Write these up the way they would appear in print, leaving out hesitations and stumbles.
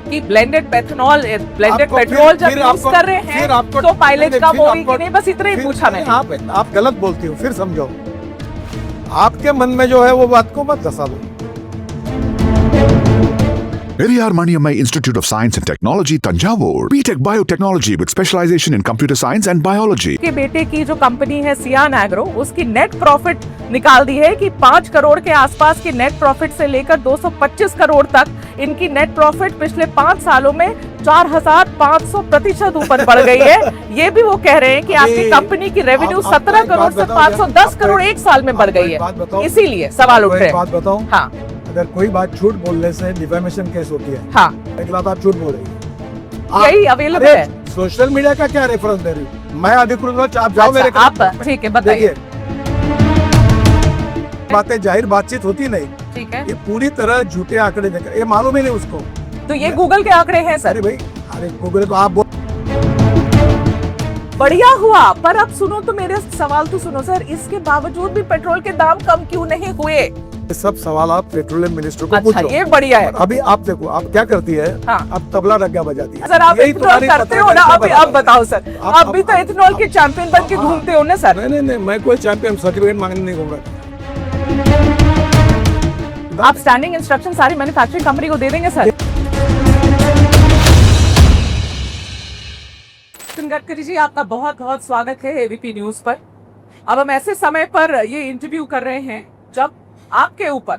कि blended petrol जब use कर रहे हैं तो माइलेज कम होगी कि नहीं, बस इतना ही पूछा मैंने। आप गलत बोलती हो, फिर समझो। आपके मन में जो है वो बात को मत धसा दो। Periyar Maniammai Institute of Science and Technology, Tanjavur. B.Tech Biotechnology with specialization in computer science and biology. के बेटे की जो कंपनी है सियान एग्रो, उसकी नेट प्रॉफिट निकाल दी है कि 5 करोड़ के आसपास की नेट प्रॉफिट से लेकर 225 करोड़ तक इनकी नेट प्रॉफिट पिछले 5 सालों में 4500% ऊपर बढ़ गई है। ये भी वो कह रहे हैं कि आपकी कंपनी की रेवेन्यू 17 करोड़ से 510 करोड़ एक साल में बढ़ गई है, इसीलिए सवाल उठ रहे हैं। बात बताऊं? हाँ, अगर कोई बात झूठ बोलने से डिफेमेशन केस होती है। हाँ, एक बात आप झूठ बोल रही हैं। यही अवेलेबल है। सोशल मीडिया का क्या रेफरेंस दे रही हूँ मैं? अधिकृत हूँ, आप जाओ मेरे आप ठीक है, बताइए। बातें जाहिर बातचीत होती नहीं, ठीक है, ये पूरी तरह झूठे आंकड़े देकर, ये मालूम ही नहीं उसको। तो ये गूगल के आंकड़े हैं सर। अरे भाई, अरे गूगल को आप बढ़िया हुआ, पर अब सुनो तो मेरे सवाल तो सुनो सर, इसके बावजूद भी पेट्रोल के दाम कम क्यों नहीं हुए? सब सवाल आप पेट्रोलियम मिनिस्टर को अच्छा, पूछो। ये बढ़िया है। अभी आप देखो, आप क्या करती है? हाँ। आप तबला रग्गा बजाती है। सर आप इथेनॉल करते हो ना, अब बताओ सर, आप भी तो इथेनॉल के चैंपियन बन के घूमते हो ना सर? नहीं, मैं कोई चैंपियन सर्टिफिकेट मांगने नहीं घूम रहा। आप स्टैंडिंग इंस्ट्रक्शन सारी मैन्युफैक्चरिंग कंपनी को दे देंगे सर? नितिन गडकरी जी, आपका बहुत बहुत स्वागत है एबीपी न्यूज पर। अब हम ऐसे समय पर ये इंटरव्यू कर रहे हैं जब आपके ऊपर,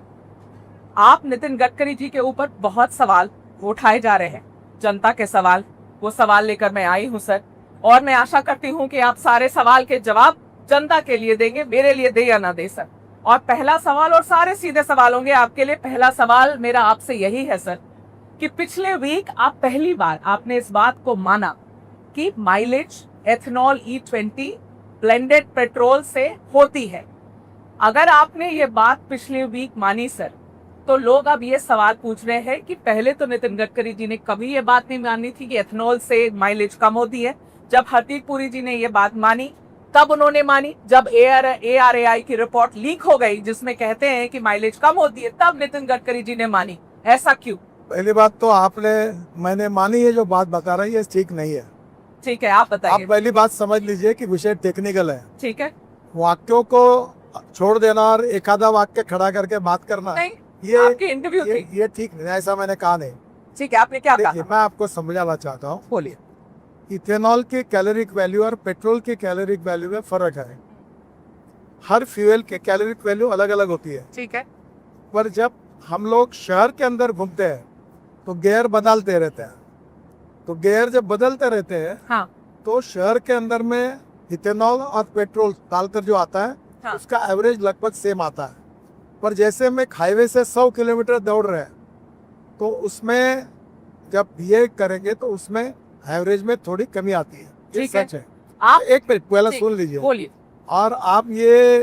आप नितिन गडकरी जी के ऊपर बहुत सवाल उठाए जा रहे हैं, जनता के सवाल। वो सवाल लेकर मैं आई हूं सर, और मैं आशा करती हूं कि आप सारे सवाल के जवाब जनता के लिए देंगे, मेरे लिए दे या ना दे सर। और पहला सवाल, और सारे सीधे सवाल होंगे आपके लिए। पहला सवाल मेरा आपसे यही है सर कि पिछले वीक आप पहली बार आपने इस बात को माना कि mileage ethanol E20 blended petrol से होती है। अगर आपने ये बात पिछले वीक मानी सर, तो लोग अब ये सवाल पूछ रहे हैं कि पहले तो नितिन गडकरी जी ने कभी ये बात नहीं मानी थी कि एथेनॉल से माइलेज कम होती है। जब हरदीप पुरी जी ने ये बात मानी तब उन्होंने मानी, जब ARAI की रिपोर्ट लीक हो गई जिसमें कहते हैं कि माइलेज कम होती है, तब नितिन गडकरी जी ने मानी। ऐसा क्यों? पहली बात तो मैंने मानी है, जो बात बता रही है ठीक नहीं है। ठीक है, आप बताइए। आप पहली बात समझ लीजिए कि विषय टेक्निकल है। ठीक है, वाक्यों को छोड़ देना और एक आधा वाक्य खड़ा करके बात करना, नहीं, ये आपकी इंटरव्यू थी। ये ठीक नहीं, ऐसा मैंने कहा नहीं। ठीक है, आपने क्या कहा? मैं आपको समझाना चाहता हूँ। बोलिए। इथेनॉल की कैलोरिक वैल्यू और पेट्रोल की कैलोरिक वैल्यू में फर्क है। हर फ्यूल के कैलोरिक वैल्यू अलग अलग होती है। ठीक है, पर जब हम लोग शहर के अंदर घूमते हैं तो गियर बदलते रहते हैं, तो गियर जब बदलते रहते हैं, हाँ, तो शहर के अंदर में इथेनॉल और पेट्रोल डालकर जो आता है, हाँ, उसका एवरेज लगभग सेम आता है। पर जैसे हम एक हाईवे से 100 किलोमीटर दौड़ रहे हैं, तो उसमें जब ये करेंगे तो उसमें एवरेज में थोड़ी कमी आती है। ये ठीक है। सच है। आप एक मिनट पहले सुन लीजिए। बोलिए। और आप ये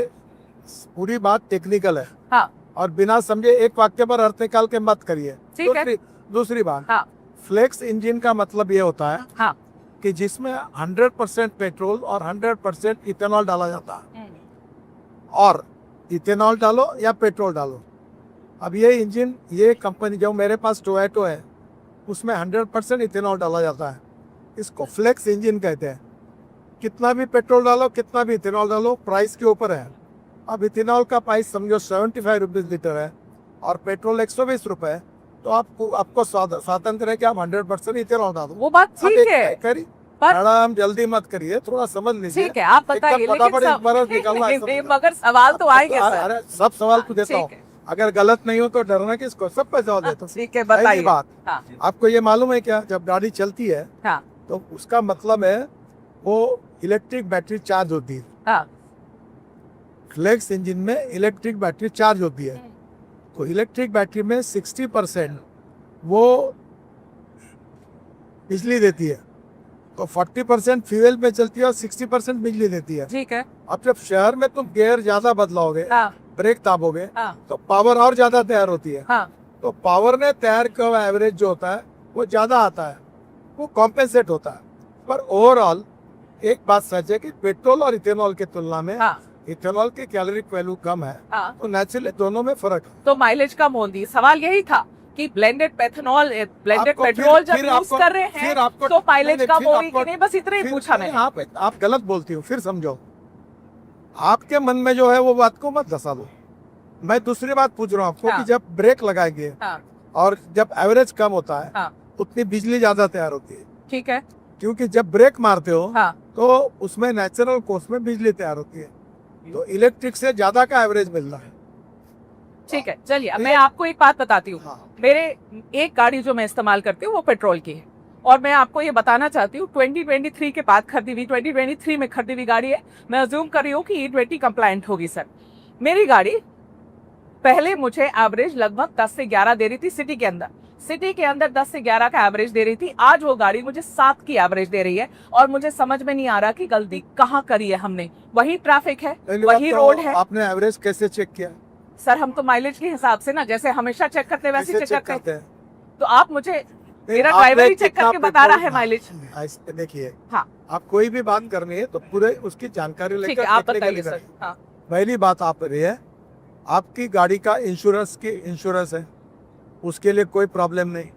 पूरी बात टेक्निकल है, हाँ, और बिना समझे एक वाक्य पर अर्थ निकाल के मत करिए। ठीक है। दूसरी बात, हाँ, फ्लेक्स इंजन का मतलब ये होता है हाँ, कि जिसमें 100% पेट्रोल और 100% इथेनॉल डाला जाता है। और इथेनॉल डालो या पेट्रोल डालो, अब ये इंजन, ये कंपनी जो मेरे पास टोयोटो है, उसमें 100% इथेनॉल डाला जाता है। इसको फ्लेक्स इंजन कहते हैं। कितना भी पेट्रोल डालो, कितना भी इथेनॉल डालो, प्राइस के ऊपर है। अब इथेनॉल का प्राइस समझो 75 रुपीज़ लीटर है और पेट्रोल 120 रुपये है, तो आपको स्वातंत्र है कि आप 100% इथेनॉल डालो। वो बात ठीक है, करी पर मैडम जल्दी मत करिए, थोड़ा समझ लीजिए। ठीक है, आप बताइए। लेकिन मगर सवाल तो आएंगे सर। अरे सब सवाल को देता हूँ, ठीक है। अगर गलत नहीं हो तो डरना किसको, सब पे जवाब देता हूँ। ठीक है, बताइए। बात, हाँ, आपको ये मालूम है क्या, जब गाड़ी चलती है हाँ, तो उसका मतलब है वो इलेक्ट्रिक बैटरी चार्ज होती है। हाँ, फ्लेक्स इंजन में इलेक्ट्रिक बैटरी चार्ज होती है। तो इलेक्ट्रिक बैटरी में 60% वो बिजली देती है, तो 40% फ्यूल पे चलती है और 60% बिजली देती है। ठीक है। अब जब शहर में तुम गियर ज्यादा बदलाओगे, हाँ, ब्रेक दाबोगे, हाँ, तो पावर और ज्यादा तैयार होती है। हाँ, तो पावर ने तैयार किया एवरेज जो होता है वो ज्यादा आता है, वो कॉम्पेंसेट होता है। पर ओवरऑल एक बात सच है कि पेट्रोल और इथेनॉल की तुलना में हाँ, इथेनॉल की कैलोरिक वैल्यू कम है, हाँ, तो नेचुरली दोनों में फर्क है। तो माइलेज कम होती है। सवाल यही था कि ब्लेंडेड पेथनॉल ब्लेंडेड आपको पेट्रोल जब फिर यूज आपको- कर रहे फिर हैं आपको- तो माइलेज नहीं, कम फिर होगी आपको- कि नहीं, बस इतना ही फिर- पूछा फिर मैंने। आप गलत बोलती हो, फिर समझो। आपके मन में जो है वो बात को मत धसा दो। मैं दूसरी बात पूछ रहा हूँ आपको हाँ। कि जब ब्रेक लगाएंगे हाँ और जब एवरेज कम होता है हाँ उतनी बिजली ज्यादा तैयार होती है, ठीक है। क्योंकि जब ब्रेक मारते हो हाँ तो उसमें नेचुरल कोर्स में बिजली तैयार होती है, तो इलेक्ट्रिक से ज्यादा का एवरेज मिलता है। ठीक है, चलिए अब ठीक मैं है। आपको एक बात बताती हूँ। हाँ। मेरे एक गाड़ी जो मैं इस्तेमाल करती हूँ वो पेट्रोल की है, और मैं आपको ये बताना चाहती हूँ 2023 के बाद खरीदी हुई, 2023 में खरीदी हुई गाड़ी है। मैं अज्यूम कर रही हूँ कि E20 कंप्लायंट होगी सर। मेरी गाड़ी पहले मुझे एवरेज लगभग 10 से 11 दे रही थी सिटी के अंदर, 10 से 11 का एवरेज दे रही थी। आज वो गाड़ी मुझे 7 की एवरेज दे रही है, और मुझे समझ में नहीं आ रहा कि गलती कहाँ करी है हमने। वही ट्रैफिक है, पहली वही बात तो रोड है। आपने एवरेज कैसे चेक किया? सर हम तो माइलेज के हिसाब से ना, जैसे हमेशा चेक करते हैं वैसे कैसे चेक करते हैं। हैं? तो आप मुझे, मेरा आपने ड्राइवर ही चेक कितना करके बता रहा है पेट्रोल- माइलेज। ऐसे देखिए, हाँ आप कोई भी बात करनी है तो पूरे उसकी जानकारी ठीक लेकर है, आप technically बताइए सर। करें। हाँ पहली बात आप रही है, आपकी गाड़ी का इंश्योरेंस है, उसके लिए कोई प्रॉब्लम नहीं।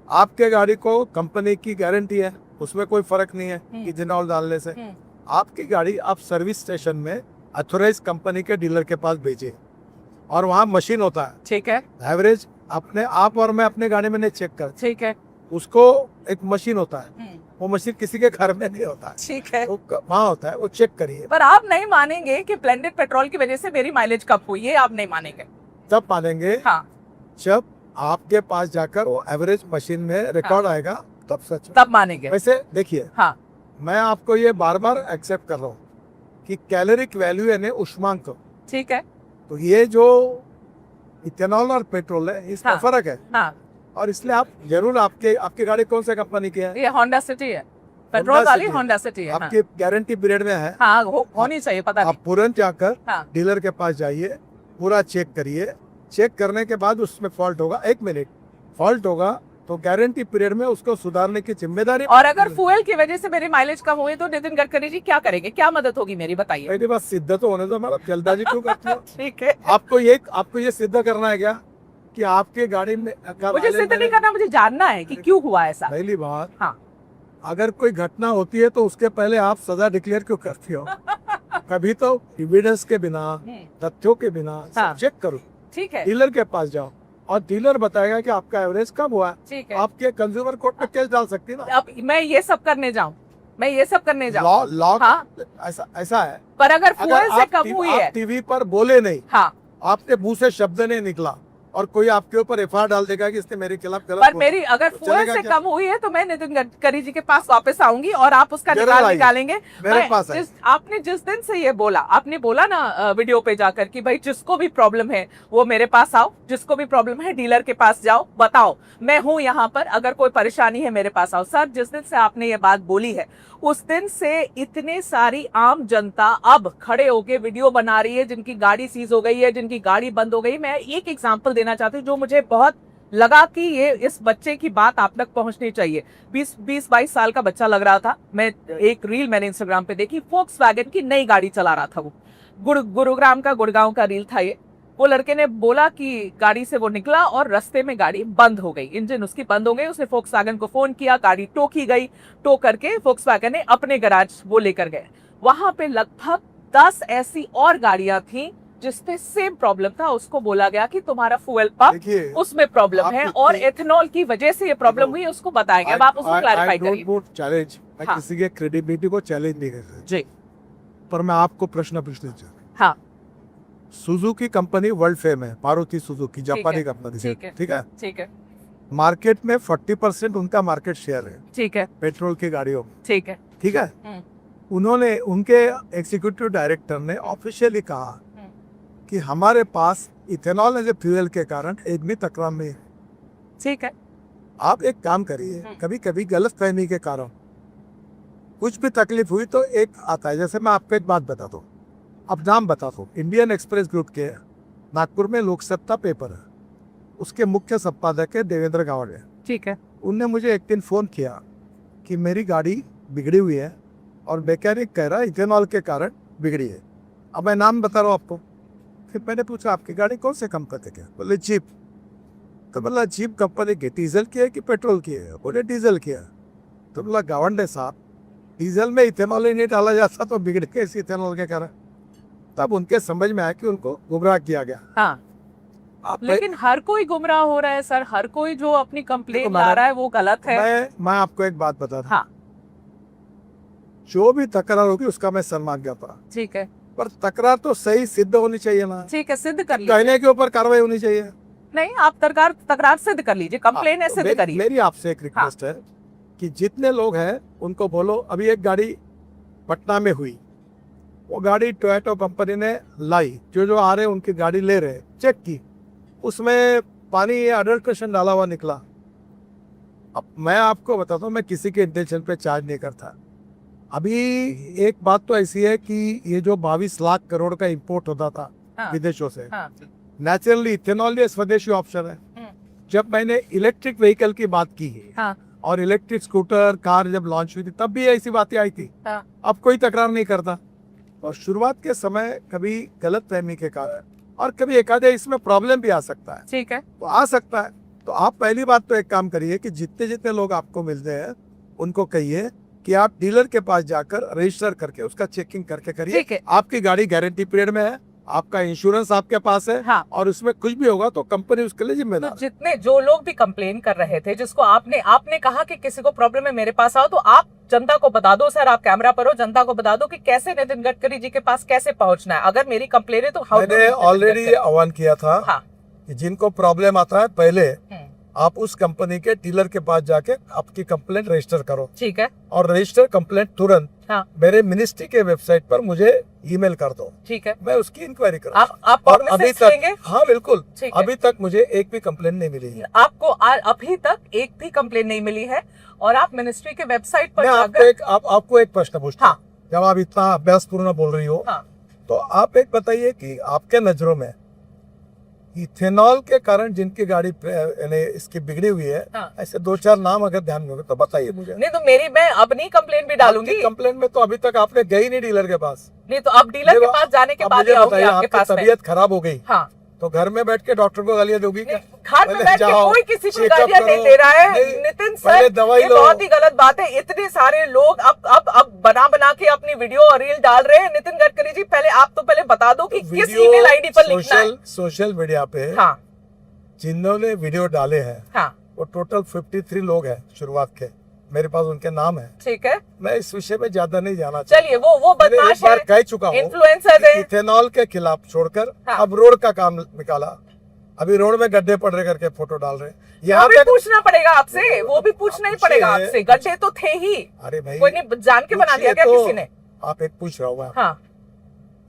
आपके गाड़ी को कंपनी की गारंटी है, उसमें कोई फर्क नहीं है कि इथेनॉल डालने से। आपकी गाड़ी आप सर्विस स्टेशन में अथोराइज कंपनी के डीलर के पास भेजिए, और वहाँ मशीन होता है ठीक है, एवरेज। अपने आप और मैं अपने गाड़ी में नहीं चेक कर, ठीक है, उसको एक मशीन होता है, वो मशीन किसी के घर में नहीं होता है, ठीक है। वो वहाँ होता है, वो चेक करिए, पर आप नहीं मानेंगे कि ब्लेंडेड पेट्रोल की वजह से मेरी माइलेज कम हुई है, आप नहीं मानेंगे। तब मानेंगे हाँ जब आपके पास जाकर वो एवरेज मशीन में रिकॉर्ड आएगा, तब सच। तब मानेंगे। वैसे देखिए, हाँ मैं आपको ये बार बार एक्सेप्ट कर रहा हूँ कि कैलोरिक वैल्यू यानी उष्मांक, ठीक है। तो ये जो इथेनॉल और पेट्रोल है इसमें हाँ। फर्क है, हाँ और इसलिए आप जरूर, आपकी गाड़ी कौन से कंपनी की है? ये होंडा सिटी है, पेट्रोल Honda वाली City है। होंडा सिटी है। हाँ, आपकी गारंटी पीरियड में है। हाँ होनी चाहिए, पता नहीं। आप तुरंत जाकर हाँ डीलर के पास जाइए, पूरा चेक करिए। चेक करने के बाद उसमें फॉल्ट होगा, 1 मिनट फॉल्ट होगा तो गारंटी पीरियड में उसको सुधारने की जिम्मेदारी। और अगर फ्यूल की वजह से मेरी माइलेज कम हुई तो नितिन गडकरी जी क्या करेंगे, क्या मदद होगी मेरी, बताइए। मेरी बात सिद्ध तो होने दो, हमारा जल्दबाजी क्यों करते हो? ठीक है, आपको ये सिद्ध करना है क्या कि आपके गाड़ी में मुझे सिद्ध नहीं करना, मुझे जानना है कि क्यों हुआ ऐसा। पहली बात, हाँ अगर कोई घटना होती है तो उसके पहले आप सजा डिक्लेयर क्यों करती हो? कभी तो एविडेंस के बिना, तथ्यों के बिना हाँ। चेक करो, ठीक है, डीलर के पास जाओ, और डीलर बताएगा कि आपका एवरेज कम हुआ है, ठीक है। आपके कंज्यूमर कोर्ट में केस डाल सकती है ना। अब मैं ये सब करने जाऊं, मैं ये सब करने जाऊं। लॉ हाँ, ऐसा है, पर अगर फ्यूल से आप कम हुई है। टीवी पर बोले नहीं, हाँ, आपके मुंह से शब्द नहीं निकला, और कोई आपके ऊपर FIR डाल देगा कि इसने मेरे खिलाफ गलत पर बोला, मेरी अगर तो फ्यूल चलेगा से क्या? कम हुई है तो मैं नितिन गडकरी जी के पास वापस आऊंगी और आप उसका जरूर निकाल आइए। निकालेंगे। मेरे मैं पास है। आपने जिस दिन से ये बोला, आपने बोला ना वीडियो पे जाकर कि भाई जिसको भी प्रॉब्लम है वो मेरे पास आओ, जिसको भी प्रॉब्लम है डीलर के पास जाओ, बताओ मैं हूं यहाँ पर, अगर कोई परेशानी है मेरे पास आओ। सर जिस दिन से आपने ये बात बोली है उस दिन से इतने सारी आम जनता अब खड़े होके वीडियो बना रही है, जिनकी गाड़ी सीज हो गई है, जिनकी गाड़ी बंद हो गई। मैं एक एग्जांपल देना चाहती हूँ जो मुझे बहुत लगा कि ये इस बच्चे की बात आप तक पहुंचनी चाहिए। 20-22 साल का बच्चा लग रहा था। मैं एक रील मैंने इंस्टाग्राम पे देखी, फोक्सवैगन की नई गाड़ी चला रहा था वो, गुरुग्राम का, गुड़गांव का रील था ये। वो लड़के ने बोला कि गाड़ी से वो निकला और रास्ते में गाड़ी बंद हो गई, इंजन उसकी बंद हो गई। उसने फोक्सवैगन को फोन किया, गाड़ी टो की गई, टो करके फोक्सवैगन ने अपने गैराज वो लेकर गए। वहां पे लगभग 10 ऐसी और गाड़ियां थी जिसपे सेम प्रॉब्लम था। उसको बोला गया कि तुम्हारा फ्यूल पंप देखिए, उसमें प्रॉब्लम आप है इतने- और एथेनॉल की वजह से ये प्रॉब्लम हुई है, उसको बताएंगे। अब आप उसको क्लैरिफाई करिए। चैलेंज, मैं हाँ। किसी के क्रेडिबिलिटी को चैलेंज नहीं करता, जी पर मैं आपको प्रश्न पूछना चाहता हूँ। हाँ सुजुकी कंपनी वर्ल्ड फेम है, मारुति सुजुकी जापानी है, कंपनी, ठीक है, ठीक है। ठीक है, मार्केट में 40% उनका मार्केट शेयर है ठीक है, पेट्रोल की गाड़ियों में, ठीक है। ठीक है। हम्म, उन्होंने, उनके एग्जीक्यूटिव डायरेक्टर ने ऑफिशियली कहा कि हमारे पास इथेनॉल एज ए फ्यूल के कारण एक भी तकरार नहीं है। ठीक है। आप एक काम करिए, कभी कभी गलत फहमी के कारण कुछ भी तकलीफ हुई तो एक आता है, जैसे मैं आपको एक बात बता दूं, अब नाम बता दूं, इंडियन एक्सप्रेस ग्रुप के नागपुर में लोकसत्ता पेपर है, उसके मुख्य संपादक है देवेंद्र गावड़े। ठीक है। उनने मुझे एक दिन फ़ोन किया कि मेरी गाड़ी बिगड़ी हुई है और मैकेनिक कह रहा है इथेनॉल के कारण बिगड़ी है। अब मैं नाम बता रहा हूँ आपको। फिर मैंने पूछा आपकी गाड़ी कौन से कंपनी की है? बोले जीप। तो बोला जीप कंपनी की डीजल की है कि पेट्रोल की है? बोले डीजल की है। तो बोला गवर्नर साहब, डीजल में इथेनॉल ही नहीं डाला जाता तो बिगड़ के इस इथेनॉल के कारण। तब उनके समझ में आया कि उनको गुमराह किया गया। हाँ, आप लेकिन हर कोई गुमराह हो रहा है सर, हर कोई जो अपनी कंप्लेन देखो ला मैडम, रहा है वो गलत है। मैं आपको एक बात बता दूं, हाँ जो भी तकरार होगी उसका मैं सम्मान करता हूं, ठीक है, पर तकरार तो सही सिद्ध होनी चाहिए ना। ठीक है, सिद्ध कर लीजिए। कहने के ऊपर कार्रवाई होनी चाहिए। नहीं, आप तकरार सिद्ध कर लीजिए, कंप्लेन है, तो सिद्ध करिए। मेरी आपसे एक रिक्वेस्ट है कि जितने लोग हैं उनको बोलो, अभी एक गाड़ी पटना में हुई, वो गाड़ी टोयोटा कंपनी ने लाई, जो आ रहे हैं उनकी गाड़ी ले रहे, चेक की, उसमें पानी अडल्ट्रेशन डाला हुआ निकला। अब मैं आपको बताता हूँ, मैं किसी के इंटेंशन पे चार्ज नहीं करता। अभी एक बात तो ऐसी है कि ये जो 22 लाख करोड़ का इंपोर्ट होता था हाँ, विदेशों से, हाँ, नेचुरली इथेनॉल ये स्वदेशी ऑप्शन है। जब मैंने इलेक्ट्रिक व्हीकल की बात की है हाँ, और इलेक्ट्रिक स्कूटर कार जब लॉन्च हुई थी तब भी ऐसी बातें आई थी। हाँ, अब कोई तकरार नहीं करता। और शुरुआत के समय कभी गलत फहमी के कारण और कभी एकाधे इसमें प्रॉब्लम भी आ सकता है, ठीक है, तो आ सकता है। तो आप पहली बात तो एक काम करिए कि जितने जितने लोग आपको मिलते हैं उनको कहिए कि आप डीलर के पास जाकर रजिस्टर करके उसका चेकिंग करके करिए। ठीक है। आपकी गाड़ी गारंटी पीरियड में है, आपका इंश्योरेंस आपके पास है, हाँ। और उसमें कुछ भी होगा तो कंपनी उसके लिए तो जिम्मेदार है। जितने जो लोग भी कंप्लेन कर रहे थे, जिसको आपने कहा कि किसी को प्रॉब्लम है मेरे पास आओ, तो आप जनता को बता दो सर, आप कैमरा पर हो, जनता को बता दो कि कैसे नितिन गडकरी जी के पास कैसे पहुंचना है। अगर मेरी कंप्लेन है तो मैंने ऑलरेडी आह्वान किया था हाँ, कि जिनको प्रॉब्लम आता है पहले आप उस कंपनी के डीलर के पास जाके आपकी कंप्लेंट रजिस्टर करो, ठीक है, और रजिस्टर कंप्लेंट तुरंत हाँ, मेरे मिनिस्ट्री के वेबसाइट पर मुझे ईमेल कर दो, ठीक है। मैं उसकी इंक्वायरी करूँ। आप और अभी promises तक, लेंगे? हाँ बिल्कुल, ठीक है। अभी तक मुझे एक भी कंप्लेंट नहीं मिली है। आपको अभी तक एक भी कंप्लेन नहीं मिली है, और आप मिनिस्ट्री के वेबसाइट पर मैं जाकर आपको एक प्रश्न पूछता हूँ, हाँ, जब आप इतना अभ्यासपूर्ण बोल रही हो, हाँ, तो आप एक बताइए कि आपके नजरों में इथेनॉल के कारण जिनकी गाड़ी यानी इसकी बिगड़ी हुई है, हाँ, ऐसे 2-4 नाम अगर ध्यान में हो तो बताइए मुझे। नहीं तो मैं अपनी कंप्लेन भी डालूंगी। कंप्लेंट में तो अभी तक आपने गई नहीं डीलर के पास। नहीं तो अब डीलर के पास जाने के अब बाद मुझे ही आऊंगी बताइए, आपके आपकी पास में। तबीयत खराब हो गई, हाँ, तो घर में बैठ के डॉक्टर को गालियां दोगी क्या? घर में पहले बैठ के जाओ, कोई किसी को चेकअप गालियां नहीं करो। दे रहा है। नहीं, नितिन पहले सर, दवाई ये लो। बहुत ही गलत बात है। इतने सारे लोग अब बना के अपनी वीडियो और रील डाल रहे हैं। नितिन गडकरी जी, पहले आप तो पहले बता दो कि किस ईमेल आईडी पर लिखना है। सोशल मीडिया पे हाँ, जिन्होंने वीडियो डाले हैं, हाँ, वो टोटल 53 लोग हैं शुरुआत के, मेरे पास उनके नाम है। ठीक है, मैं इस विषय में ज्यादा नहीं जाना चलिए, वो मैंने एक बदमाश बार है, कह चुका हूँ, इन्फ्लुएंसर है। इथेनॉल के खिलाफ छोड़कर हाँ। अब रोड का काम निकाला। अभी रोड में गड्ढे पड़ रहे करके फोटो डाल रहे हैं। यहाँ वो भी तक पूछना पड़ेगा आपसे, वो भी पूछना ही पड़ेगा आपसे। गड्ढे तो थे ही, अरे भाई, कोई नहीं जान के बना दिया क्या पूछिए किसी ने? तो आप एक पूछ रहा हूँ, हाँ,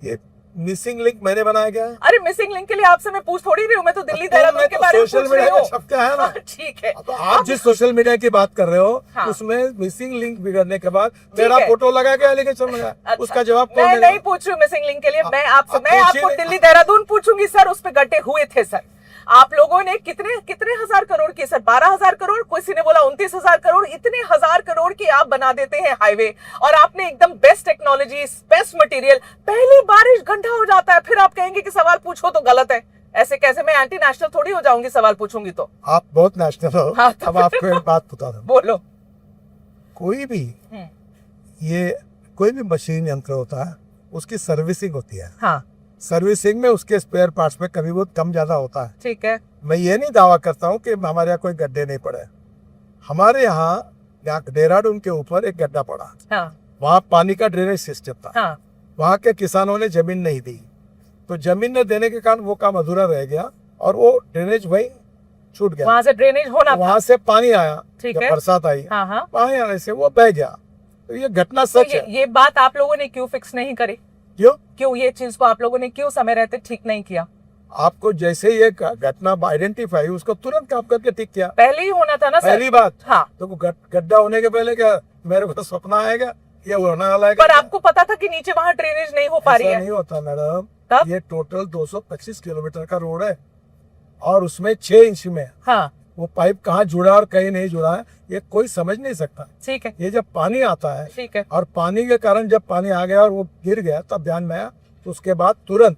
ये मिसिंग लिंक मैंने बनाया क्या? अरे मिसिंग लिंक के लिए आपसे मैं पूछ थोड़ी रही हूँ, मैं तो दिल्ली देहरादून के बारे में सोशल पूछ रही मीडिया हूँ। में छपका है ना। ठीक है, तो आप जिस सोशल मीडिया की बात कर रहे हो, हाँ। उसमें मिसिंग लिंक बिगड़ने के बाद मेरा है। फोटो लगा के एलिगेशन लगा, अच्छा, उसका जवाब कौन मैं देगा? नहीं पूछ रही हूँ मिसिंग लिंक के लिए। मैं आप आपको पूछिए। दिल्ली देहरादून पूछूंगी सर, उस पे गड्ढे हुए थे सर। आप लोगों ने कितने हजार करोड़ की सर, 12,000 करोड़, किसी ने बोला 29,000 करोड़, इतने हजार करोड़ की आप बना देते हैं हाईवे, और आपने एकदम बेस्ट टेक्नोलॉजी, बेस्ट मटेरियल, पहली बारिश गड्ढा हो जाता है, फिर आप कहेंगे कि सवाल पूछो तो गलत है। ऐसे कैसे? मैं एंटी नेशनल थोड़ी हो जाऊंगी सवाल पूछूंगी तो। आप बहुत नेशनल हो। हाँ, तो अब आपको एक बात बता दूं, बोलो। कोई भी कोई भी मशीन यंत्र होता है, उसकी सर्विसिंग होती है। हाँ, सर्विसिंग में उसके स्पेयर पार्ट्स में कभी बहुत कम ज्यादा होता है। ठीक है, मैं ये नहीं दावा करता हूँ कि हमारे यहाँ कोई गड्ढे नहीं पड़े। हमारे यहाँ देहरादून के ऊपर एक गड्ढा पड़ा, हाँ, वहाँ पानी का ड्रेनेज सिस्टम था, हाँ, वहाँ के किसानों ने जमीन नहीं दी, तो जमीन न देने के कारण वो काम अधूरा रह गया और वो ड्रेनेज वही छूट गया। वहां से ड्रेनेज होना था। वहाँ से पानी आया, ठीक जब है। बरसात आई, हाँ, हाँ, पानी आने से वो बह गया। तो ये घटना तो सच है। ये बात आप लोगों ने क्यों फिक्स नहीं करी? क्यों ये चीज को आप लोगों ने क्यों समय रहते ठीक नहीं किया? आपको जैसे ये घटना आइडेंटिफाई, उसको तुरंत काम करके ठीक किया। पहले ही होना था ना सर। पहली बात, हाँ, तो गड्ढा होने के पहले क्या मेरे को सपना आएगा ये होने वाला है? पर आपको पता था कि नीचे वहां ड्रेनेज नहीं हो पा रही ऐसा है? नहीं होता मैडम, तब? ये टोटल 225 किलोमीटर का रोड है और उसमें 6 इंच में हाँ, वो पाइप कहाँ जुड़ा और कहीं नहीं जुड़ा है, ये कोई समझ नहीं सकता। ठीक है, ये जब पानी आता है, ठीक है, और पानी के कारण जब पानी आ गया और वो गिर गया, तब ध्यान में आया, तो उसके बाद तुरंत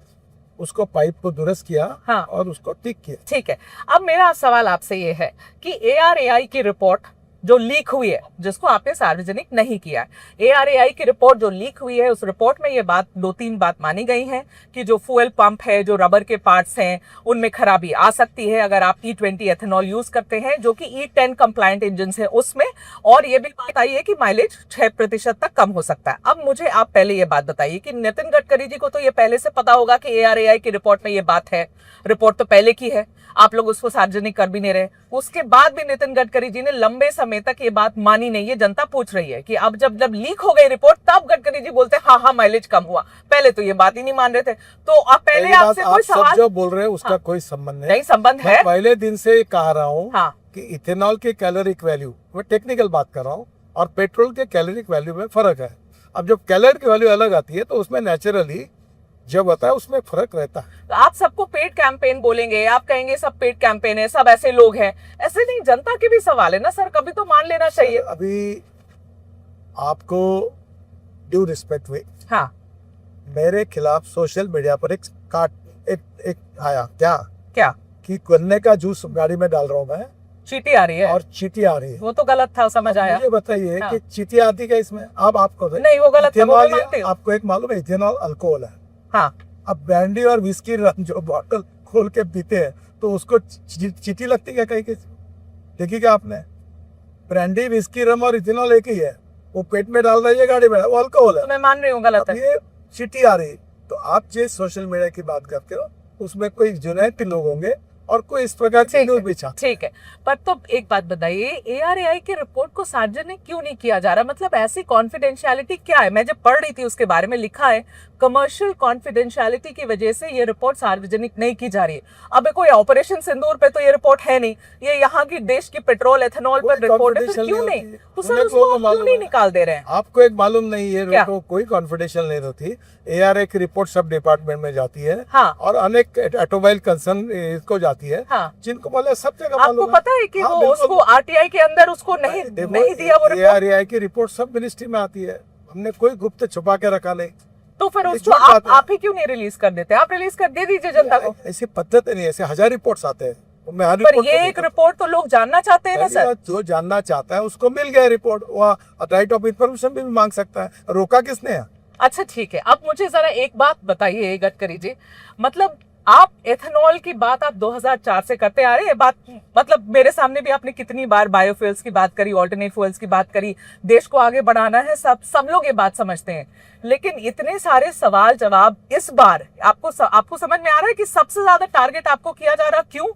उसको पाइप को दुरुस्त किया हाँ। और उसको ठीक किया। ठीक है, अब मेरा सवाल आपसे ये है कि ARAI की रिपोर्ट जो लीक हुई है, जिसको आपने सार्वजनिक नहीं किया है, ARAI की रिपोर्ट जो लीक हुई है, उस रिपोर्ट में ये बात 2-3 बात मानी गई है कि जो फ्यूल पंप है, जो रबर के पार्ट्स हैं, उनमें खराबी आ सकती है अगर आप E20 एथेनॉल यूज करते हैं, जो कि E10 कंप्लायंट इंजन है उसमें, और ये भी बात आई है कि माइलेज 6% तक कम हो सकता है। अब मुझे आप पहले ये बात बताइए कि नितिन गडकरी जी को तो ये पहले से पता होगा कि ARAI की रिपोर्ट में ये बात है, रिपोर्ट तो पहले की है, आप लोग उसको सार्वजनिक कर भी नहीं रहे। उसके बाद भी नितिन गडकरी जी ने लंबे समय तक ये बात मानी नहीं है। जनता पूछ रही है कि अब जब लीक हो गई रिपोर्ट, तब गडकरी जी बोलते हैं हाँ माइलेज कम हुआ, पहले तो ये बात ही नहीं मान रहे थे। तो अब पहले आपसे कोई सब सवाल जो बोल रहे हैं उसका कोई संबंध नहीं, संबंध है। मैं पहले दिन से कह रहा हूँ हाँ, कि इथेनॉल के कैलोरिक वैल्यू, मैं टेक्निकल बात कर रहा हूँ, और पेट्रोल के कैलोरिक वैल्यू में फर्क है। अब जब कैलोरिक वैल्यू अलग आती है तो उसमें नेचुरली जब होता है उसमें फर्क रहता है। तो आप सबको पेड कैंपेन बोलेंगे, आप कहेंगे सब पेड कैंपेन है, सब ऐसे लोग हैं, ऐसे नहीं, जनता के भी सवाल है ना सर, कभी तो मान लेना चाहिए। अभी आपको ड्यू रिस्पेक्ट हुई, हाँ, मेरे खिलाफ सोशल मीडिया पर एक आया क्या कि गन्ने का जूस गाड़ी में डाल रहा हूँ मैं चीटी आ रही है, और चीटी आ रही है। वो तो गलत था, समझ आया। मुझे बताइए हाँ। कि चीटी आती क्या इसमें? अब आपको नहीं, वो गलत था, वो मैं इथेनॉल, मानती हूँ। आपको एक मालूम है इथेनॉल अल्कोहल है। हाँ, अब ब्रांडी और विस्की जो बॉटल खोल के पीते हैं तो उसको चीटी लगती है कहीं किसी? देखिए क्या आपने, ब्रांडी विस्की रम और इथेनॉल एक ही है, वो पेट में डाल रही है गाड़ी में, वो अल्कोहल है। तो मैं मान रही हूँ गलत है। ये चीटी आ रही, तो आप जिस सोशल मीडिया की बात करते हो उसमें कोई जुनैती लोग होंगे और कोई इस प्रकार की न्यूज़ भी छापते। ठीक है, पर तो एक बात बताइए, ARAI की रिपोर्ट को सार्वजनिक क्यों नहीं किया जा रहा? मतलब ऐसी कॉन्फिडेंशियलिटी क्या है? मैं जब पढ़ रही थी उसके बारे में लिखा है कमर्शियल कॉन्फिडेंशियलिटी की वजह से ये रिपोर्ट सार्वजनिक नहीं की जा रही है। अब कोई ऑपरेशन सिंदूर पे तो ये रिपोर्ट है नहीं, ये यहाँ की देश की पेट्रोल एथेनॉल पर रिपोर्ट है, फिर क्यों नहीं? तो सर उसको क्यों नहीं निकाल दे रहे हैं? आपको एक मालूम नहीं है, कोई कॉन्फिडेंशियल नहीं होती। ARAI की रिपोर्ट सब डिपार्टमेंट में जाती है। हाँ, और अनेक ऑटोमोबाइल कंसर्न इसको जाती है। हाँ, जिनको बोले सब जगह आपको पता है कि वो उसको RTI के अंदर उसको नहीं दिया वो रिपोर्ट। ARAI की रिपोर्ट सब मिनिस्ट्री में आती है, हमने कोई गुप्त छुपा के रखा नहीं। तो फिर उसको आप ही क्यों नहीं रिलीज कर देते? आप रिलीज कर दे दीजिए जनता को। ऐसी पद्धति नहीं, ऐसे 1000 रिपोर्ट्स आते हैं, मैं हर पर ये एक रिपोर्ट तो लोग जानना चाहते हैं ना सर। जो जानना चाहता है उसको मिल गया रिपोर्ट, वो राइट ऑफ इंफॉर्मेशन भी मांग सकता है, रोका किसने है? अच्छा ठीक है, अब मुझे जरा एक बात बताइए गडकरी जी, मतलब आप एथेनॉल की बात आप 2004 से करते आ रहे हैं, बात मतलब मेरे सामने भी आपने कितनी बार बायोफ्यूल्स की बात करी, ऑल्टरनेट फ्यूल्स की बात करी, देश को आगे बढ़ाना है, सब लोग ये बात समझते हैं। लेकिन इतने सारे सवाल जवाब इस बार आपको समझ में आ रहा है कि सबसे ज्यादा टारगेट आपको किया जा रहा, क्यों?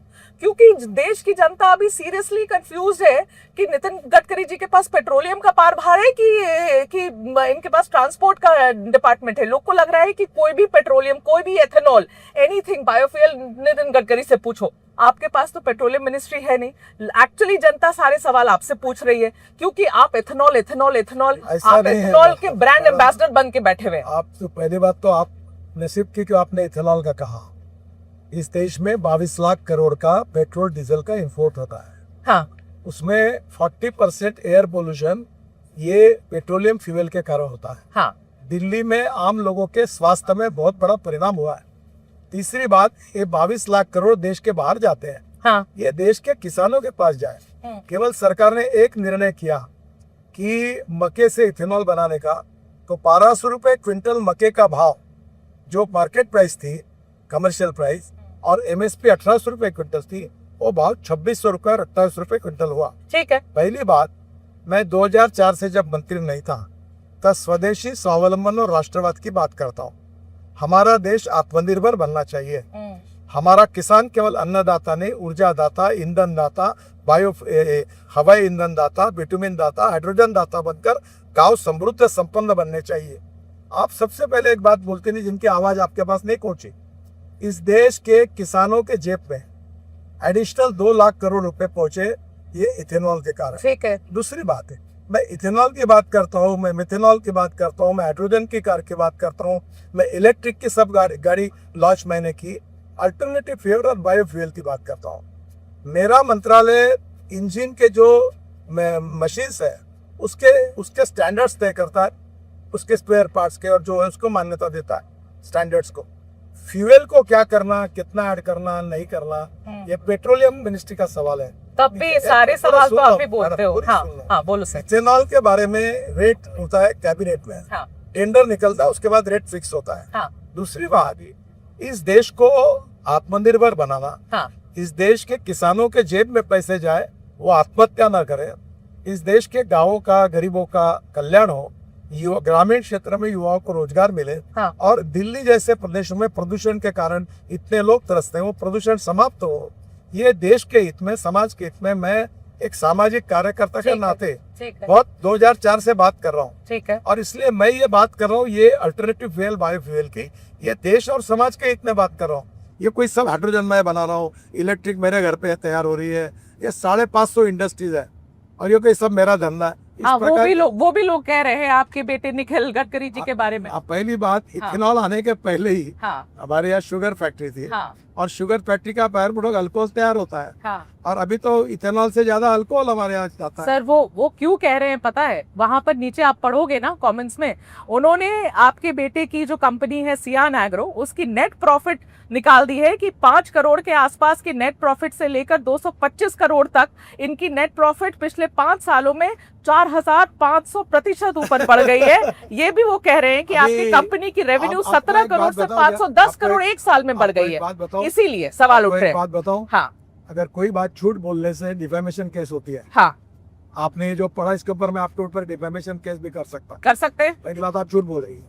क्योंकि देश की जनता अभी सीरियसली कंफ्यूज है कि नितिन गडकरी जी के पास पेट्रोलियम का पारभार है कि इनके पास ट्रांसपोर्ट का डिपार्टमेंट है। लोग को लग रहा है कि कोई भी पेट्रोलियम, कोई भी ethanol, anything biofuel Nitin Gadkari से पूछो। आपके पास तो पेट्रोलियम मिनिस्ट्री है नहीं। एक्चुअली जनता सारे सवाल आपसे पूछ रही है क्योंकि आप एथेनॉल के ब्रांड एम्बेसडर बन के बैठे हुए। आप तो पहली बात तो आप नसीब की कि आपने इथेनॉल का कहा। इस देश में 22 लाख करोड़ का पेट्रोल डीजल का इंपोर्ट होता है। हाँ, उसमें 40% एयर पोल्यूशन ये पेट्रोलियम फ्यूल के कारण होता है। हाँ, दिल्ली में आम लोगों के स्वास्थ्य में बहुत बड़ा परिणाम हुआ है। तीसरी बात, ये 22 लाख करोड़ देश के बाहर जाते हैं। हाँ, ये देश के किसानों के पास जाए। केवल सरकार ने एक निर्णय किया कि मक्के से इथेनॉल बनाने का, तो 1200 रुपए क्विंटल मक्के का भाव जो मार्केट प्राइस थी, कमर्शियल प्राइस, और MSP 1800 रुपए क्विंटल थी, वो भाव 2600 रुपए और 28 रुपए क्विंटल हुआ। ठीक है। पहली बात, मैं 2004 से जब मंत्री नहीं था तब स्वदेशी, स्वावलंबन और राष्ट्रवाद की बात करता हूँ। हमारा देश आत्मनिर्भर बनना चाहिए। हमारा किसान केवल अन्नदाता नहीं, ऊर्जा दाता, ईंधन दाता, हवाई ईंधन दाता, बिटुमिन दाता, हाइड्रोजन दाता बनकर गांव समृद्ध संपन्न बनने चाहिए। आप सबसे पहले एक बात बोलते नहीं जिनकी आवाज आपके पास नहीं पहुंची। इस देश के किसानों के जेब में एडिशनल 2 लाख करोड़ रुपए पहुंचे ये इथेनॉल के कारण। ठीक है। दूसरी बात है, मैं इथेनॉल की बात करता हूँ, मैं मिथेनॉल की बात करता हूँ, मैं हाइड्रोजन की कार की बात करता हूँ, मैं इलेक्ट्रिक की सब गाड़ी लॉन्च मैंने की, अल्टरनेटिव फ्यूल और बायोफ्यूल की बात करता हूँ। मेरा मंत्रालय इंजन के जो मशीन्स है उसके स्टैंडर्ड्स तय करता है, उसके स्पेयर पार्ट्स के, और जो है उसको मान्यता देता है स्टैंडर्ड्स को। फ्यूल को क्या करना, कितना ऐड करना, नहीं करना, ये पेट्रोलियम मिनिस्ट्री का सवाल है। तब भी सारे सवाल तो आप ही बोलते हो। हाँ हाँ बोलो सर। इथेनॉल के बारे में रेट होता है कैबिनेट में, हाँ टेंडर निकलता है, उसके बाद रेट फिक्स होता है। हाँ दूसरी बात, इस देश को आत्मनिर्भर बनाना, हाँ इस देश के किसानों के जेब में पैसे जाए, वो आत्महत्या ना करे, इस देश के गांवों का, गरीबों का कल्याण हो, युवा ग्रामीण क्षेत्र में युवाओं को रोजगार मिले, हाँ। और दिल्ली जैसे प्रदेशों में प्रदूषण के कारण इतने लोग तरसते हैं, वो प्रदूषण समाप्त हो, ये देश के हित में, समाज के हित में मैं एक सामाजिक कार्यकर्ता के नाते बहुत 2004 से बात कर रहा हूँ। ठीक है। और इसलिए मैं ये बात कर रहा हूँ, ये अल्टरनेटिव फ्यूल, बायोफ्यूल की, ये देश और समाज के हित में बात कर रहा हूँ। ये कोई सब हाइड्रोजन मैं बना रहा हूँ, इलेक्ट्रिक मेरे घर पे तैयार हो रही है, ये 550 इंडस्ट्रीज है, और ये कोई सब मेरा धंधा है। हाँ, वो भी लोग कह रहे हैं आपके बेटे निखिल गडकरी जी के बारे में। पहली बात, इथेनॉल आने के पहले ही हमारे यहाँ शुगर फैक्ट्री थी, और शुगर फैक्ट्री का बायर प्रोडक्ट अल्कोहल तैयार होता है, और अभी तो इथेनॉल से ज्यादा अल्कोहल हमारे यहाँ जाता है। सर वो क्यों कह रहे हैं पता है? वहां पर नीचे आप पढ़ोगे ना कमेंट्स में, उन्होंने आपके बेटे की जो कंपनी है सियान एग्रो, उसकी नेट प्रॉफिट निकाल दी है कि 5 करोड़ के आसपास की नेट प्रॉफिट से लेकर 225 करोड़ तक इनकी नेट प्रॉफिट पिछले 5 सालों में 4500% ऊपर बढ़ गई है। ये भी वो कह रहे हैं कि आपकी कंपनी की रेवेन्यू 17 करोड़ से 510 करोड़ एक साल में बढ़ गई है, इसीलिए सवाल उठ रहे हैं। बात बताऊं, हाँ, अगर कोई बात झूठ बोलने से डिफेमेशन केस होती है। हाँ, आपने जो पढ़ा इसके ऊपर मैं आपके ऊपर डिफेमेशन केस भी कर सकते हैं। पहली बात, आप झूठ बोल रही है,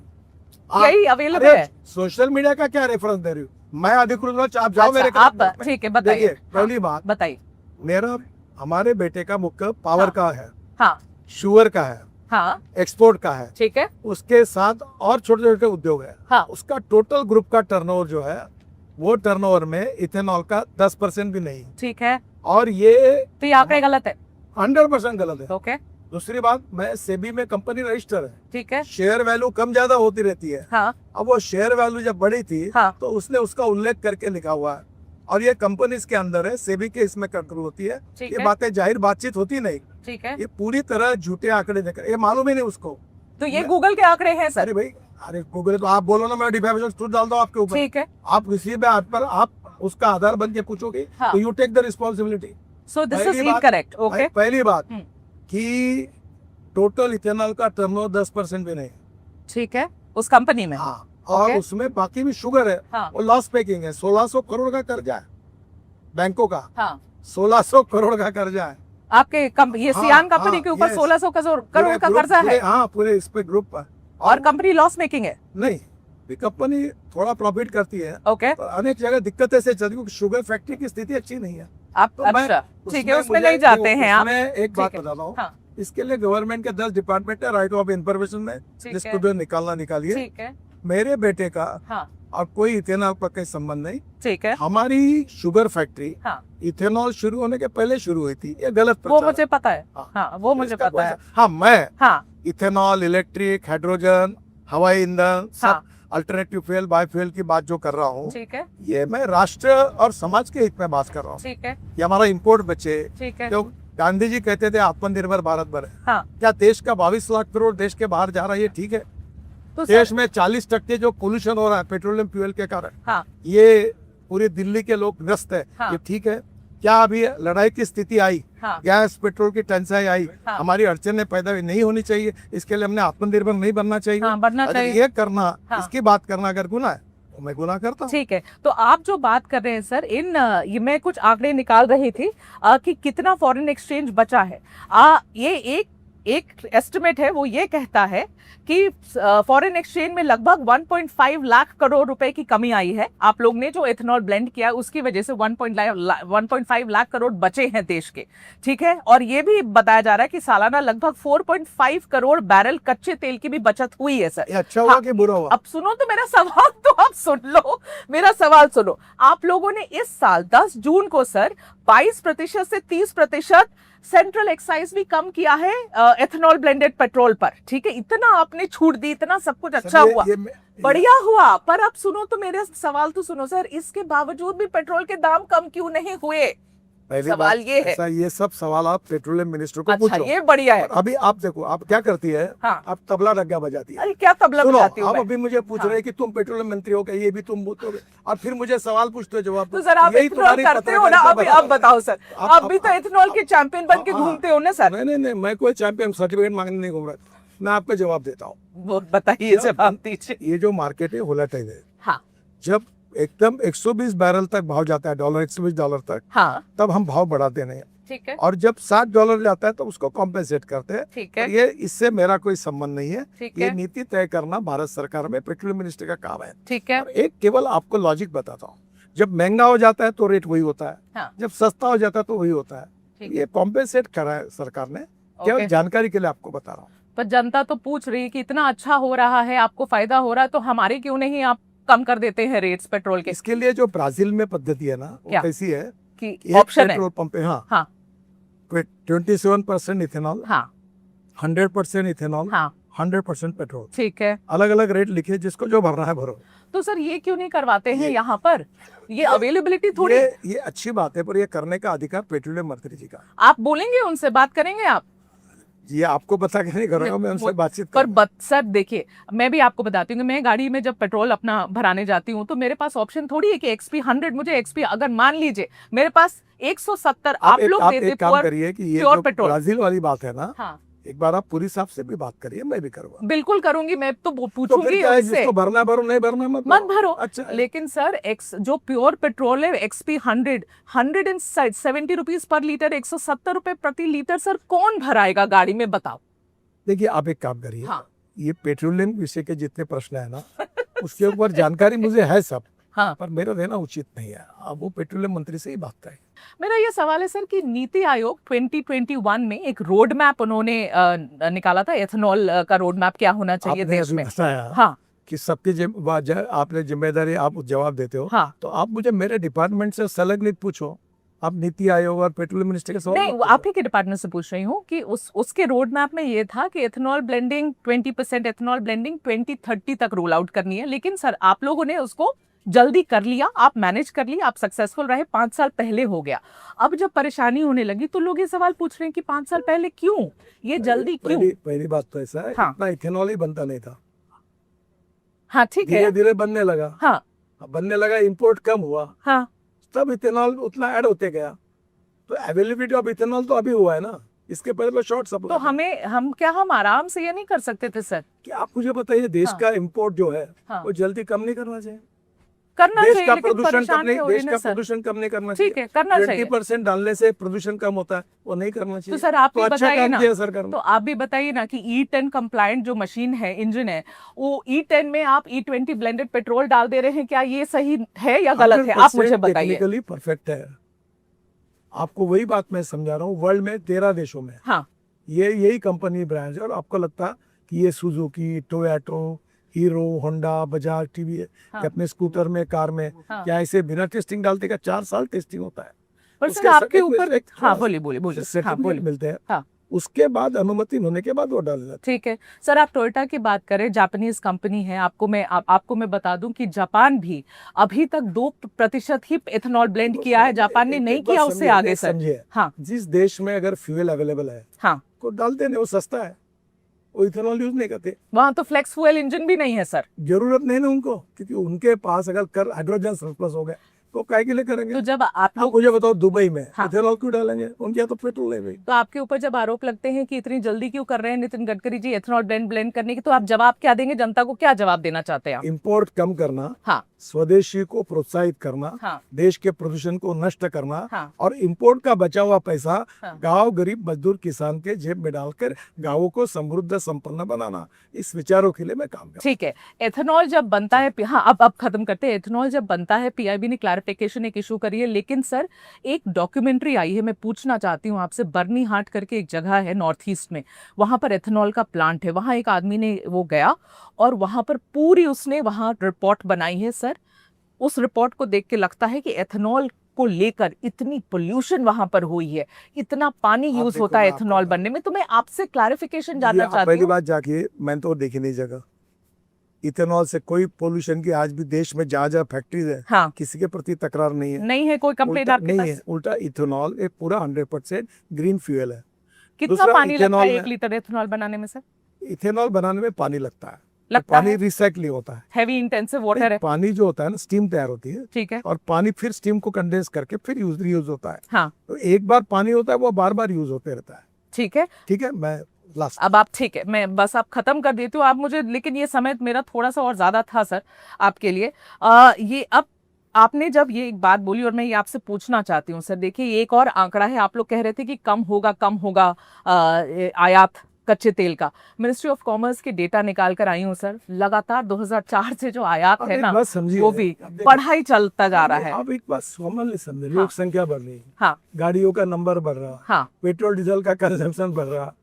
यही अवेलेबल है। सोशल मीडिया का क्या रेफरेंस दे रही हूँ मैं? अधिकृत हो, आप जाओ मेरे आप, ठीक है, बताइए। पहली बात बताइए, मेरा हमारे बेटे का मुख्य पावर का है, हाँ, शुगर का है, हाँ, एक्सपोर्ट का है, ठीक है, उसके साथ और छोटे छोटे उद्योग है, हाँ। उसका टोटल ग्रुप का टर्नओवर जो है, वो टर्नओवर में इथेनॉल का 10% भी नहीं। ठीक है, और ये तो ये आंकड़े गलत है, 100% गलत है। ओके। दूसरी बात, मैं सेबी में कंपनी रजिस्टर है, ठीक है, शेयर वैल्यू कम ज्यादा होती रहती है। हाँ, अब वो शेयर वैल्यू जब बढ़ी थी, हाँ, तो उसने उसका उल्लेख करके लिखा हुआ है, और ये कंपनी के अंदर है, सेबी के इसमें कंट्रोल होती है, ये बातें जाहिर बातचीत होती नहीं। ठीक है, ये पूरी तरह झूठे आंकड़े देकर, ये मालूम ही नहीं उसको। तो ये गूगल के आंकड़े हैं सर? अरे भाई, अरे गूगल तो आप बोलो ना, मैं डिफेमेशन सूट डाल दो आपके ऊपर, ठीक है, आप किसी भी बात पर आप उसका आधार बन के पूछोगे, हाँ। तो you take the responsibility. So this is incorrect, okay. पहली बात कि टोटल इथेनॉल का टर्नओवर 10% भी नहीं, ठीक है, उस कंपनी में। हाँ, और उसमें बाकी भी शुगर है, हाँ। वो लॉस मेकिंग है। 1600 करोड़ का कर्जा है बैंकों का, हाँ, 1600 करोड़ का कर्जा है आपके ये सियान कंपनी के ऊपर 1600 करोड़ का कर्जा है। हाँ, पूरे इस पे ग्रुप पर। और कंपनी लॉस मेकिंग है? नहीं, कंपनी थोड़ा प्रॉफिट करती है, ओके। तो अनेक जगह दिक्कतें से चलती है, शुगर फैक्ट्री की स्थिति अच्छी नहीं है। आप तो अच्छा, ठीक है, उसमें नहीं जाते हैं आप। मैं एक बात बताता हूँ, हाँ, इसके लिए गवर्नमेंट के 10 डिपार्टमेंट है, राइट ऑफ इंफॉर्मेशन में, जिसको निकालना निकालिए। ठीक है, मेरे बेटे का हाँ, और कोई इथेनॉल का कोई संबंध नहीं। ठीक है, हमारी शुगर फैक्ट्री हाँ, इथेनॉल शुरू होने के पहले शुरू हुई थी, ये गलत वो प्रचार मुझे पता है। हाँ, हाँ, वो मुझे पता है। हाँ, मैं हाँ, इथेनॉल, इलेक्ट्रिक, हाइड्रोजन, हवाई ईंधन, हाँ, सब अल्टरनेटिव फ्यूल, बायोफ्यूल की बात जो कर रहा हूँ, ठीक है, ये मैं राष्ट्र और समाज के हित में बात कर रहा हूँ। ठीक है, ये हमारा इंपोर्ट बचे, ठीक है, जो गांधी जी कहते थे आत्मनिर्भर भारत बने, हाँ, क्या देश का 22 लाख करोड़ देश के बाहर जा रहा है, ये ठीक है? तो देश में 40% जो पोल्यूशन हो रहा है पेट्रोलियम फ्यूल के कारण, हाँ, ये पूरी दिल्ली के लोग ग्रस्त है, हाँ। ये ठीक है? क्या अभी लड़ाई की स्थिति आई, हाँ, गैस पेट्रोल की टंचाई आई, हाँ। हमारी अड़चनें पैदा नहीं होनी चाहिए, इसके लिए हमने आत्मनिर्भर नहीं बनना चाहिए? हाँ, बनना अगर चाहिए। ये करना, हाँ। इसकी बात करना अगर गुनाह है, तो मैं गुनाह करता हूँ। ठीक है, तो आप जो बात कर रहे हैं सर, ये मैं कुछ आंकड़े निकाल रही थी कि कितना फॉरेन एक्सचेंज बचा है। ये एक एस्टिमेट है, वो ये कहता है कि फॉरेन एक्सचेंज में लगभग 1.5 लाख करोड़ रुपए की कमी आई है। आप लोग ने जो एथेनॉल ब्लेंड किया उसकी वजह से 1.5 लाख करोड़ बचे हैं देश के, ठीक है। और ये भी बताया जा रहा है कि सालाना लगभग 4.5 करोड़ बैरल कच्चे तेल की भी बचत हुई है सर। ये अच्छा हुआ कि बुरा हुआ? अब सुनो तो मेरा सवाल, तो आप सुन लो, मेरा सवाल सुनो। आप लोगों ने इस साल 10 जून को सर 22% से 30% सेंट्रल एक्साइज भी कम किया है एथेनॉल ब्लेंडेड पेट्रोल पर, ठीक है। इतना आपने छूट दी, इतना सब कुछ अच्छा हुआ, बढ़िया हुआ। पर अब सुनो तो मेरे सवाल तो सुनो सर, इसके बावजूद भी पेट्रोल के दाम कम क्यों नहीं हुए? पहली सवाल बात ये है। ऐसा, ये सब सवाल आप पेट्रोलियम मिनिस्टर को अच्छा, पूछो। ये बढ़िया है। और अभी आप देखो, आप क्या करती है, हाँ। आप तबला डग्गा बजाती है। अरे क्या तबला सुनो, बजाती हूँ आप मैं? अभी मुझे पूछ हाँ। रहे हैं कि तुम पेट्रोलियम मंत्री हो क्या, ये भी तुम बोलोगे, और फिर मुझे सवाल पूछते हो, जवाब तो सर आप यही इथेनॉल तुम्हारी करते हो ना? पत्रकारिता अब बताओ सर, आप- अब भी तो इथेनॉल के चैंपियन बन के हाँ, घूमते हो ना सर? नहीं, मैं कोई चैंपियन सर्टिफिकेट मांगने नहीं घूम रहा, मैं आपको जवाब देता हूँ। वो बताइए, जवाब दीजिए। ये जो मार्केट है वोलेटाइल है। हाँ जब एकदम 120 बैरल तक भाव जाता है, डॉलर $120 तक, हाँ, तब हम भाव बढ़ाते नहीं। ठीक है और जब $60 जाता है तो उसको कॉम्पेंसेट करते हैं। ठीक है और ये इससे मेरा कोई संबंध नहीं है। ठीक ये है नीति तय करना भारत सरकार में पेट्रोलियम मिनिस्टर का काम है। ठीक है। और एक केवल आपको लॉजिक बताता हूँ, जब महंगा हो जाता है तो रेट वही होता है, हाँ जब सस्ता हो जाता है तो वही होता है। ठीक ये कॉम्पेंसेट करा है सरकार ने, केवल ओके। जानकारी के लिए आपको बता रहा हूँ। पर जनता तो पूछ रही है कि इतना अच्छा हो रहा है, आपको फायदा हो रहा है, तो हमारे क्यों नहीं आप कम कर देते हैं रेट्स पेट्रोल के? इसके लिए जो ब्राजील में पद्धति है ना, वो क्या? कैसी है कि एक ऑप्शन है। पेट्रोल पंप पे, हाँ हाँ 27% इथेनॉल, हाँ 100% इथेनॉल, हाँ 100% पेट्रोल, ठीक है। अलग अलग रेट लिखे, जिसको जो भरना है भरो। तो सर ये क्यों नहीं करवाते हैं ये- यहाँ पर? ये अवेलेबिलिटी थोड़ी। ये अच्छी बात है, पर ये करने का अधिकार पेट्रोलियम मंत्री जी का। आप बोलेंगे उनसे, बात करेंगे आप? ये आपको बता के नहीं करूंगा, मैं उनसे बातचीत पर करूंगा। सर देखिए, मैं भी आपको बताती हूँ कि मैं गाड़ी में जब पेट्रोल अपना भराने जाती हूँ तो मेरे पास ऑप्शन थोड़ी है कि एक्सपी 100 मुझे एक्सपी, अगर मान लीजिए मेरे पास 170 आप लोग आप देते एक काम करिए कि ये प्योर जो पेट्रोल। ब्राजील वाली बात है ना, हाँ एक बार आप पूरी साहब से भी बात करिए, मैं भी करूंगा। बिल्कुल करूंगी, मैं तो तो फिर पूछूंगी क्या है, उनसे। जिसको भरना भरो, नहीं भरना मत भरो। अच्छा है। लेकिन सर जो प्योर पेट्रोल है एक्सपी 170 रुपीज पर लीटर, 170 रुपए प्रति लीटर, सर कौन भराएगा गाड़ी में, बताओ? देखिए, आप एक काम करिए, हाँ ये पेट्रोलियम विषय के जितने प्रश्न है ना, उसके ऊपर जानकारी मुझे है सब, हाँ। पर मेरा देना उचित नहीं है। अब वो पेट्रोलियम मंत्री से ही बात करें। मेरा ये सवाल है सर कि नीति आयोग 2021 में एक रोड मैप उन्होंने निकाला था, एथेनॉल का रोड मैप क्या होना चाहिए आपने देश अभी में। बताया हाँ कि सबकी आपने जिम्मेदारी, आप जवाब देते हो, हाँ। तो आप मुझे मेरे डिपार्टमेंट से संलग्नित पूछो। आप नीति आयोग और पेट्रोलियम मिनिस्टर के सवाल नहीं, मत वो पूछो। आप ही के डिपार्टमेंट से पूछ रही हूँ कि उसके रोड मैप में ये था कि एथेनॉल ब्लेंडिंग 20% एथेनॉल ब्लेंडिंग 2030 तक रोल आउट करनी है। लेकिन सर आप लोगों ने उसको जल्दी कर लिया, आप मैनेज कर लिया, आप सक्सेसफुल रहे, 5 साल पहले हो गया। अब जब परेशानी होने लगी तो लोग ये सवाल पूछ रहे हैं कि 5 साल पहले क्यों, ये जल्दी क्यों? पहली बात तो ऐसा है, हाँ। इतना इथेनॉल ही बनता नहीं था, हाँ ठीक है। धीरे धीरे बनने लगा। हाँ बनने लगा, इंपोर्ट कम हुआ, हाँ तब इथेनॉल उतना ऐड होते गया। तो अवेलेबिलिटी ऑफ इथेनॉल तो अभी हुआ है ना, इसके पहले तो शॉर्ट तो सप्लाई। हम आराम से ये नहीं कर सकते थे सर? कि आप मुझे बताइए, देश हाँ। का इंपोर्ट जो है हाँ। वो जल्दी कम नहीं करना चाहिए। करना देश चाहिए, का लेकिन प्रदूषण कम परेशानी नहीं, हो रही देश है का ना सर। प्रदूषण कम नहीं करना चाहिए। ठीक है, करना चाहिए। 20% डालने से प्रदूषण कम होता है, वो नहीं करना चाहिए। तो सर आप तो भी अच्छा बताइए काम ना, किया सरकार ने। तो आप भी बताइए ना कि E10 कंप्लायंट जो मशीन है, इंजन है, वो E10 में आप E20 ब्लेंडेड पेट्रोल डाल दे रहे हैं, क्या ये सही है या गलत है? आप मुझे बताइए। टेक्निकली परफेक्ट है। आपको वही बात मैं समझा रहा हूँ, वर्ल्ड में 13 देशों में हाँ यही कंपनी ब्रांड है। और आपको लगता कि ये Suzuki, Toyota, hero, Honda, Bajaj, TVS हाँ। कि अपने स्कूटर में, कार में हाँ। क्या ऐसे बिना टेस्टिंग डालते का 4 साल टेस्टिंग होता है। पर उसके सर आपके एक- ऊपर एक- हाँ बोलिए हाँ सर्टिफिकेट बोलिए। मिलते हैं, हाँ उसके बाद अनुमति होने के बाद वो डालना है। ठीक है सर, आप टोयोटा की बात करें, जापानीज कंपनी है, आपको मैं बता दूं कि जापान भी अभी तक 2% ही एथेनॉल ब्लेंड किया है, जापान ने नहीं किया उससे आगे सर। समझिए, हाँ जिस देश में अगर फ्यूल अवेलेबल है हाँ, को डालते नहीं, वो सस्ता है, वो इथेनॉल यूज नहीं करते। वहां तो फ्लेक्स फ्यूल इंजन भी नहीं है सर। जरूरत नहीं ना उनको, क्योंकि उनके पास अगर कर हाइड्रोजन सरप्लस हो गए तो काय के लिए करेंगे। तो जब आप आप लोग मुझे बताओ, दुबई में हाँ। इथेनॉल क्यों डालेंगे, उनके यहाँ तो पेट्रोल है भाई। तो आपके ऊपर जब आरोप लगते हैं कि इतनी जल्दी क्यों कर रहे हैं नितिन गडकरी जी एथेनॉल ब्लेंड करने की, तो आप जवाब क्या देंगे? जनता को क्या जवाब देना चाहते हैं आप? इंपोर्ट कम करना, हाँ स्वदेशी को प्रोत्साहित करना, हाँ देश के प्रदूषण को नष्ट करना, हाँ और इंपोर्ट का बचा हुआ पैसा हाँ। गांव गरीब मजदूर किसान के जेब में डालकर गांवों को समृद्ध संपन्न बनाना, इस विचारों के लिए मैं काम कर रहा ठीक है। एथेनॉल जब बनता है, हाँ अब खत्म करते हैं। एथेनॉल जब बनता है, पीआईबी ने क्लैरिफिकेशन एक इशू करी है, लेकिन सर एक डॉक्यूमेंट्री आई है, मैं पूछना चाहती हूँ आपसे। बर्नी हाट करके एक जगह है नॉर्थ ईस्ट में, वहां पर एथेनॉल का प्लांट है। वहां एक आदमी ने वो गया और वहां पर पूरी उसने वहां रिपोर्ट बनाई है सर। उस रिपोर्ट को देख के लगता है कि एथेनॉल को लेकर इतनी पोल्यूशन वहां पर हुई है, इतना पानी आप यूज देखो होता है ना, एथेनॉल आपको- बनने में। तो मैं आपसे क्लैरिफिकेशन हूं। जानना ये आप चाहती पहली हूँ। बात जाके, मैंने तो देखी नहीं जगह, इथेनॉल से कोई पोल्यूशन की आज भी देश में जहाँ जहाँ फैक्ट्रीज है हाँ किसी के प्रति तकरार नहीं है। नहीं है कोई कंप्लेंट उल्टा आपके नहीं पास? है, उल्टा इथेनॉल एक पूरा 100% ग्रीन फ्यूल है। कितना दूसरा, पानी लगता है इथेनॉल 1 लीटर इथेनॉल बनाने में सर? इथेनॉल बनाने में पानी लगता है, लगता पानी है? रिसाइकलिंग होता है। हैवी इंटेंसिव वाटर है। पानी जो होता है ना स्टीम तैयार होती है ठीक है। और पानी फिर स्टीम को कंडेंस करके फिर यूज होता है। हाँ तो एक बार पानी होता है वो बार बार यूज होते रहता है। ठीक है। ठीक है, मैं लास्ट अब आप ठीक है, मैं बस आप खत्म कर देती हूँ आप मुझे, लेकिन ये समय मेरा थोड़ा सा और ज्यादा था सर आपके लिए। ये अब आपने जब ये एक बात बोली और मैं ये आपसे पूछना चाहती हूँ सर, देखिए ये एक और आंकड़ा है, आप लोग कह रहे थे कि कम होगा आयात कच्चे तेल का। मिनिस्ट्री ऑफ कॉमर्स के डेटा निकाल कर आई हूँ सर, लगातार 2004 से जो आयात है ना बस समझिए, वो भी बढ़ाई चलता जा रहा है। आप एक बात कॉमनली समझे, हाँ। लोक संख्या बढ़ रही है, हाँ गाड़ियों का नंबर बढ़ रहा, हाँ पेट्रोल डीजल का कंजम्पशन बढ़ रहा,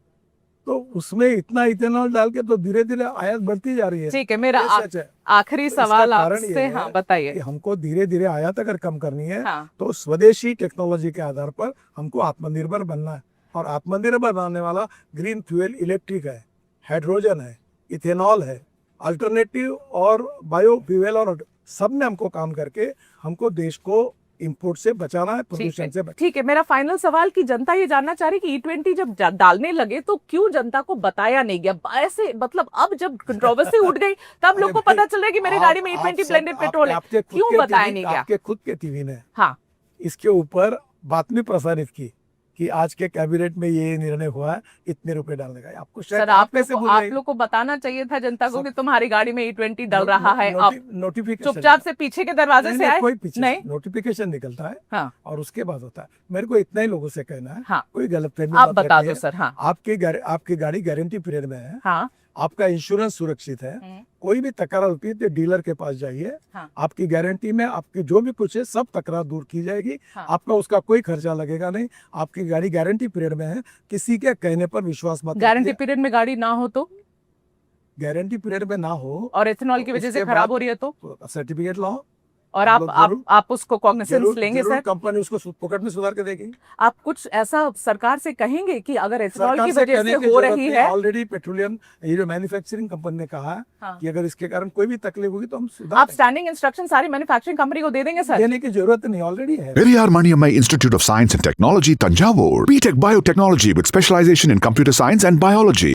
तो उसमें इतना इथेनॉल डाल के तो धीरे धीरे आयात बढ़ती जा रही है। ठीक है, मेरा ये सच है। आखिरी तो इसका सवाल कारण ये आपसे, है हाँ बताइए। कि हमको धीरे धीरे आयात अगर कम करनी है हाँ तो स्वदेशी टेक्नोलॉजी के आधार पर हमको आत्मनिर्भर बनना है, और आत्मनिर्भर बनने वाला ग्रीन फ्यूल इलेक्ट्रिक है, हाइड्रोजन है, इथेनॉल है, अल्टरनेटिव और बायो फ्यूल, और सब में हमको काम करके हमको देश को इंपोर्ट से बचाना है, प्रदूषण से बचाना। ठीक है, मेरा फाइनल सवाल कि जनता ये जानना चाह रही कि E20 जब डालने लगे तो क्यों जनता को बताया नहीं गया? ऐसे मतलब अब जब कंट्रोवर्सी उठ गई तब लोग को पता चल रहा है कि मेरी गाड़ी में E20 ब्लेंडेड पेट्रोल है, क्यों बताया नहीं गया? आपके खुद के टीवी ने हाँ इसके ऊपर बातमी प्रसारित की कि आज के कैबिनेट में ये निर्णय हुआ है इतने रुपए डालने का। आपको शायद सर आप बोल लोग को बताना चाहिए था जनता को कि तुम्हारी गाड़ी में E20 डल रहा है। आप नोटिफिकेशन चुपचाप से पीछे के दरवाजे से आए? कोई पीछे नहीं, नोटिफिकेशन निकलता है हाँ और उसके बाद होता है। मेरे को इतना ही लोगों से कहना है, हाँ कोई गलतफहमी आप मत बता रखिए। दो सर। हाँ आपकी गाड़ी गारंटी पीरियड में है, हाँ आपका इंश्योरेंस सुरक्षित है, कोई भी तकरार होती है तो डीलर के पास जाइए। हाँ। आपकी गारंटी में आपकी जो भी कुछ है सब तकरार दूर की जाएगी। हाँ। आपका उसका कोई खर्चा लगेगा नहीं। आपकी गाड़ी गारंटी पीरियड में है, किसी के कहने पर विश्वास मत गारंटी रखिए। पीरियड में गाड़ी ना हो तो, गारंटी पीरियड में ना हो और इथेनॉल की वजह से उसके खराब बाद हो रही है तो, सर्टिफिकेट लाओ और हम लोग आप उसको कॉग्निसेंस लेंगे सर? कंपनी उसको पॉकेट में सुधार के देगी। आप कुछ ऐसा सरकार से कहेंगे कि अगर इथेनॉल सरकार की से वजह कहने से की हो जरूरत रही नहीं। है, ऑलरेडी पेट्रोलियम ये जो मैन्युफैक्चरिंग कंपनी ने कहा है हाँ। कि अगर इसके कारण कोई भी तकलीफ होगी तो हम सुधार आप देंगे। स्टैंडिंग इंस्ट्रक्शन सारी मैन्युफैक्चरिंग कंपनी को दे देंगे सर? देने की जरूरत नहीं, ऑलरेडी है। Periyar Maniammai Institute of Science and Technology, Tanjavur. BTech Biotechnology with specialization in computer science and biology.